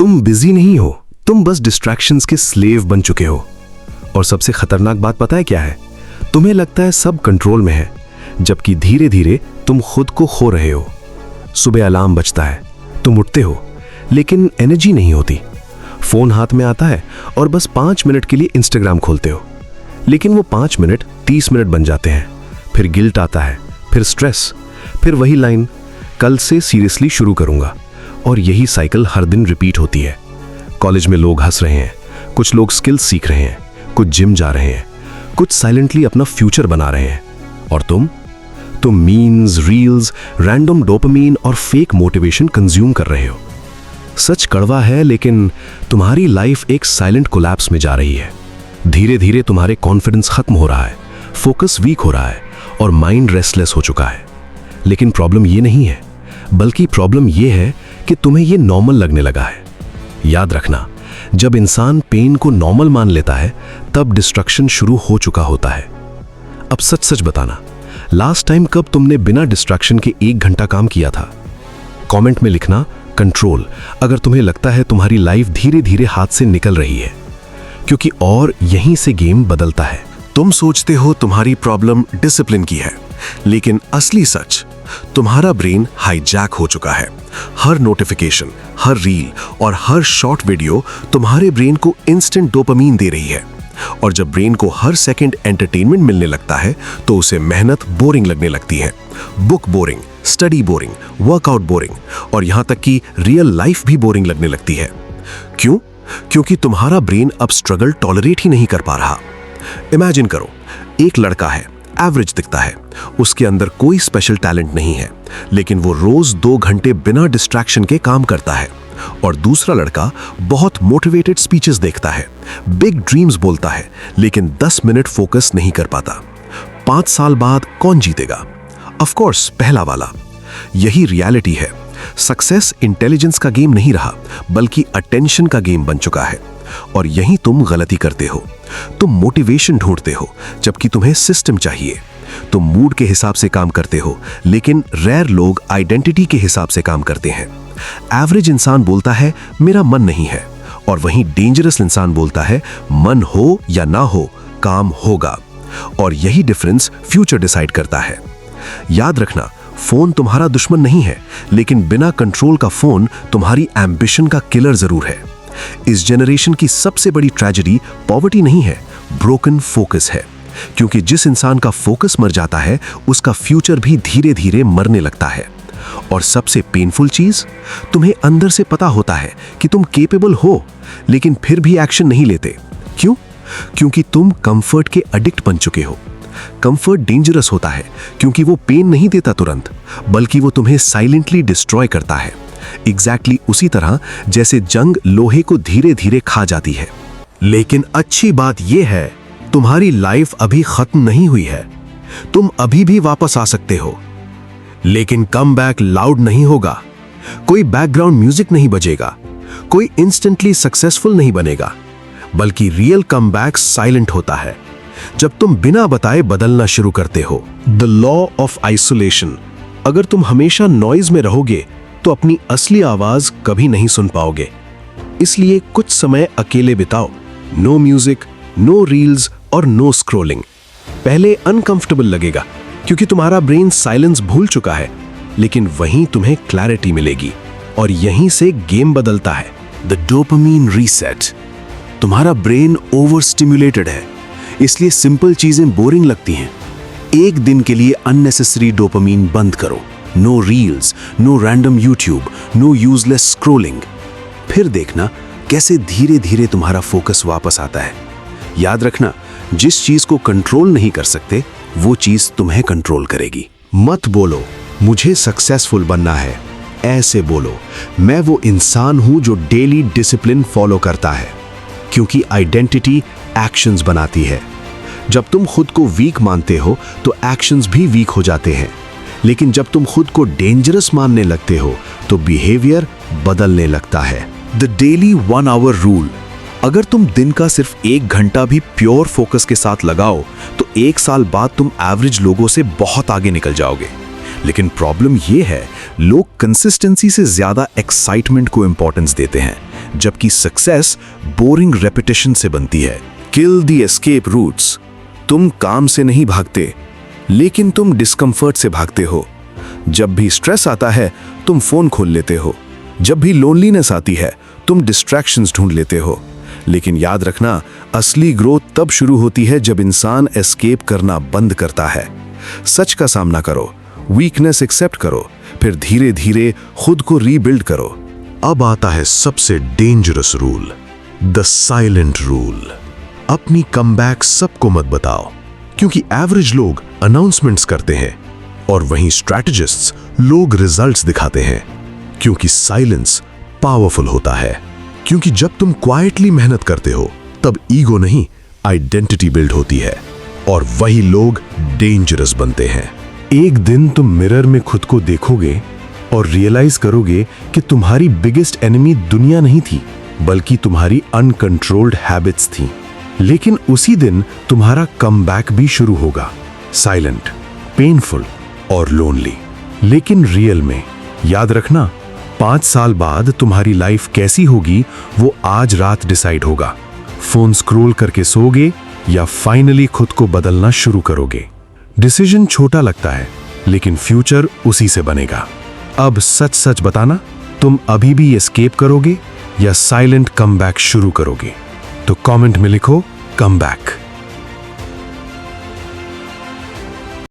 तुम बिजी नहीं हो, तुम बस डिस्ट्रैक्शंस के स्लेव बन चुके हो। और सबसे खतरनाक बात पता है क्या है? तुम्हें लगता है सब कंट्रोल में है, जबकि धीरे धीरे तुम खुद को खो रहे हो। सुबह अलार्म बजता है, तुम उठते हो, लेकिन एनर्जी नहीं होती। फोन हाथ में आता है और बस 5 मिनट के लिए इंस्टाग्राम खोलते हो, लेकिन वो 5 मिनट 30 मिनट बन जाते हैं। फिर गिल्ट आता है, फिर स्ट्रेस, फिर वही लाइन, कल से सीरियसली शुरू करूंगा। और यही साइकिल हर दिन रिपीट होती है। कॉलेज में लोग हंस रहे हैं, कुछ लोग स्किल्स सीख रहे हैं, कुछ जिम जा रहे हैं, कुछ साइलेंटली अपना फ्यूचर बना रहे हैं। और तुम मीम्स, रील्स, रैंडम डोपामीन और फेक मोटिवेशन कंज्यूम कर रहे हो। सच कड़वा है, लेकिन तुम्हारी लाइफ एक साइलेंट कोलैप्स में जा रही है। धीरे धीरे तुम्हारे कॉन्फिडेंस खत्म हो रहा है, फोकस वीक हो रहा है और माइंड रेस्टलेस हो चुका है। लेकिन प्रॉब्लम ये नहीं है, बल्कि प्रॉब्लम ये है कि तुम्हें ये नॉर्मल लगने लगा है। याद रखना, जब इंसान पेन को नॉर्मल मान लेता है, तब डिस्ट्रक्शन शुरू हो चुका होता है। अब सच सच बताना, लास्ट टाइम कब तुमने बिना डिस्ट्रैक्शन के 1 घंटा काम किया था? कमेंट में लिखना कंट्रोल, अगर तुम्हें लगता है तुम्हारी लाइफ धीरे धीरे हाथ से निकल रही है, क्योंकि और यहीं से गेम बदलता है। तुम सोचते हो तुम्हारी प्रॉब्लम डिसिप्लिन की है, लेकिन असली सच, तुम्हारा ब्रेन हाईजैक हो चुका है। हर नोटिफिकेशन, हर रील और हर शॉर्ट वीडियो तुम्हारे ब्रेन को इंस्टेंट डोपामीन दे रही है। और जब ब्रेन को हर सेकंड एंटरटेनमेंट मिलने लगता है, तो उसे मेहनत बोरिंग लगने लगती है। Book boring, study boring, workout boring और यहां तक कि रियल लाइफ भी बोरिंग लगने लगती है। क्यों? क्योंकि तुम्हारा ब्रेन अब स्ट्रगल टॉलरेट ही नहीं कर पा रहा। इमेजिन करो, एक लड़का है, एवरेज दिखता है, उसके अंदर कोई स्पेशल टैलेंट नहीं है, लेकिन वो रोज 2 घंटे बिना डिस्ट्रैक्शन के काम करता है। और दूसरा लड़का बहुत मोटिवेटेड स्पीचेस देखता है, बिग ड्रीम्स बोलता है, लेकिन 10 मिनट फोकस नहीं कर पाता। 5 साल बाद कौन जीतेगा? ऑफ कोर्स पहला वाला। यही रियलिटी है। सक्सेस इंटेलिजेंस का गेम नहीं रहा, बल्कि अटेंशन का गेम बन चुका है। और यही तुम गलती करते हो। तुम मोटिवेशन ढूंढते हो, जबकि तुम्हें सिस्टम चाहिए। तुम मूड के हिसाब से काम करते हो, लेकिन रेयर लोग आइडेंटिटी के हिसाब से काम करते हैं। एवरेज इंसान बोलता है मेरा मन नहीं है, और वहीं डेंजरस इंसान बोलता है मन हो या ना हो, काम होगा। और यही डिफरेंस फ्यूचर डिसाइड करता है। याद रखना, फोन तुम्हारा दुश्मन नहीं है, लेकिन बिना कंट्रोल का फोन तुम्हारी एम्बिशन का किलर जरूर है। इस जनरेशन की सबसे बड़ी ट्रेजेडी पॉवर्टी नहीं है, ब्रोकन फोकस है। क्योंकि जिस इंसान का फोकस मर जाता है, उसका फ्यूचर भी धीरे धीरे मरने लगता है। और सबसे पेनफुल चीज, तुम्हें अंदर से पता होता है कि तुम केपेबल हो, लेकिन फिर भी एक्शन नहीं लेते। क्यों? क्योंकि तुम कंफर्ट के एडिक्ट बन चुके हो। कंफर्ट डेंजरस होता है, क्योंकि वो पेन नहीं देता तुरंत, बल्कि वो तुम्हें साइलेंटली डिस्ट्रॉय करता है। एग्जैक्टली उसी तरह जैसे जंग लोहे को धीरे धीरे खा जाती है। लेकिन अच्छी बात यह है, तुम्हारी लाइफ अभी खत्म नहीं हुई है। तुम अभी भी वापस आ सकते हो, लेकिन कम बैक लाउड नहीं होगा। कोई बैकग्राउंड म्यूजिक नहीं बजेगा, कोई इंस्टेंटली सक्सेसफुल नहीं बनेगा, बल्कि रियल कम बैक साइलेंट होता है, जब तुम बिना बताए बदलना शुरू करते हो। The law of isolation. अगर तुम हमेशा नॉइज में रहोगे, तो अपनी असली आवाज कभी नहीं सुन पाओगे। इसलिए कुछ समय अकेले बिताओ। नो म्यूजिक, नो रील्स और नो स्क्रॉलिंग। पहले अनकंफर्टेबल लगेगा, क्योंकि तुम्हारा ब्रेन साइलेंस भूल चुका है, लेकिन वहीं तुम्हें क्लैरिटी मिलेगी। और यहीं से गेम बदलता है। The dopamine reset. तुम्हारा ब्रेन ओवर स्टिमुलेटेड है, इसलिए सिंपल चीजें बोरिंग लगती हैं। एक दिन के लिए अननेसेसरी डोपामीन बंद करो। No reels, no random YouTube, no useless scrolling. फिर देखना कैसे धीरे धीरे तुम्हारा फोकस वापस आता है। याद रखना, जिस चीज को कंट्रोल नहीं कर सकते, वो चीज तुम्हें कंट्रोल करेगी। मत बोलो मुझे सक्सेसफुल बनना है, ऐसे बोलो मैं वो इंसान हूं जो डेली डिसिप्लिन फॉलो करता है। क्योंकि आइडेंटिटी एक्शंस बनाती है। जब तुम खुद को वीक मानते हो, तो एक्शंस भी वीक हो जाते हैं। लेकिन जब तुम खुद को डेंजरस मानने लगते हो, तो बिहेवियर बदलने लगता है। The daily 1 hour rule. अगर तुम दिन का सिर्फ 1 घंटा भी प्योर फोकस के साथ लगाओ, तो 1 साल बाद तुम एवरेज लोगों से बहुत आगे निकल जाओगे। लेकिन प्रॉब्लम यह है, लोग कंसिस्टेंसी से ज्यादा एक्साइटमेंट को इंपॉर्टेंस देते हैं, जबकि सक्सेस बोरिंग रेपिटेशन से बनती है। Kill the escape routes. तुम काम से नहीं भागते, लेकिन तुम डिस्कंफर्ट से भागते हो। जब भी स्ट्रेस आता है तुम फोन खोल लेते हो, जब भी लोनलीनेस आती है तुम डिस्ट्रैक्शंस ढूंढ लेते हो। लेकिन याद रखना, असली ग्रोथ तब शुरू होती है जब इंसान एस्केप करना बंद करता है। सच का सामना करो, वीकनेस एक्सेप्ट करो, फिर धीरे धीरे खुद को रीबिल्ड करो। अब आता है सबसे dangerous rule, the silent rule. अपनी कमबैक सबको मत बताओ, क्योंकि एवरेज लोग अनाउंसमेंट्स करते हैं और वहीं स्ट्रैटेजिस्ट्स लोग रिजल्ट्स दिखाते हैं। क्योंकि साइलेंस पावरफुल होता है, क्योंकि जब तुम क्वाइटली मेहनत करते हो तब ईगो नहीं, आइडेंटिटी बिल्ड होती है, और वही लोग डेंजरस बनते हैं। एक दिन तुम मिरर में खुद को देखोगे और रियलाइज करोगे कि तुम्हारी बिगेस्ट एनिमी दुनिया नहीं थी, बल्कि तुम्हारी अनकंट्रोल्ड हैबिट्स थी। लेकिन उसी दिन तुम्हारा कमबैक भी शुरू होगा, साइलेंट, पेनफुल और लोनली, लेकिन रियल में। याद रखना, 5 साल बाद तुम्हारी लाइफ कैसी होगी वो आज रात डिसाइड होगा। फोन स्क्रॉल करके सोओगे या फाइनली खुद को बदलना शुरू करोगे। डिसीजन छोटा लगता है, लेकिन फ्यूचर उसी से बनेगा। अब सच सच बताना, तुम अभी भी एस्केप करोगे या साइलेंट कमबैक शुरू करोगे? तो कमेंट में लिखो कमबैक।